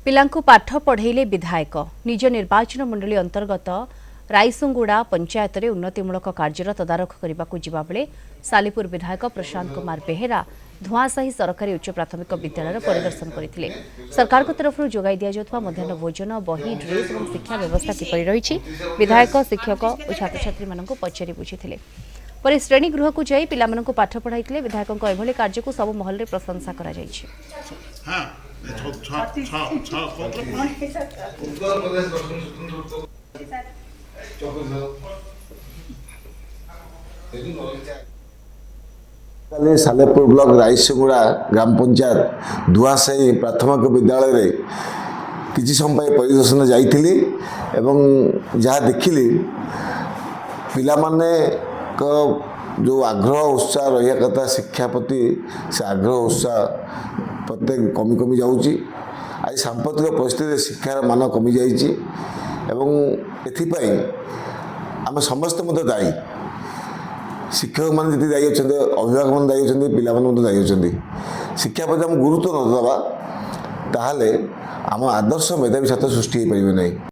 पिलांकु पाठ पढ़ेले विधायक निज निर्वाचन मंडली अंतर्गत रायसुंगुड़ा पंचायत रे उन्नतिमूलक कार्यर तदारख करने को बेले सालीपुर विधायक प्रशांत कुमार बेहेरा धुआंसाही सरकारी उच्च प्राथमिक विद्यालय परिदर्शन करते सरकार तरफ जोगाई दि जाउथबा मध्याह्न भोजन बही ड्रेस और शिक्षा व्यवस्था किपरि रही विधायक शिक्षक और छात्र छात्री मानक पचारि बुझीथिले पर श्रेणी गृह को जाई पिला मानक पाठ पढ़ाइथिले विधायक एभली कार्य को सब महल रे प्रशंसा करा जायछि। कल सालेपुर ब्लॉक रायसुंगुड़ा ग्राम पंचायत धुआंसाही प्राथमिक विद्यालय रे किसी समय परिदर्शन जाइथिली एवं जहाँ देखिली पिला माने को जो आग्रह उत्साह रहा कथा शिक्षा प्रति से आग्रह उत्साह प्रत्येक कमी कमी जाऊँगी आज सांप्रतिक परिस्थिति शिक्षार मान कमी जाइए एवं एथिपाई आम समस्त मत दायी शिक्षक मैंने जी दायी अच्छा अभिभावक मैंने दायी अच्छा पिला दायी अच्छा शिक्षा प्रति आम गुरुत्व न देवा ताहले आम आदर्श मेधावी छात्र सृष्टि हो पारे नहीं।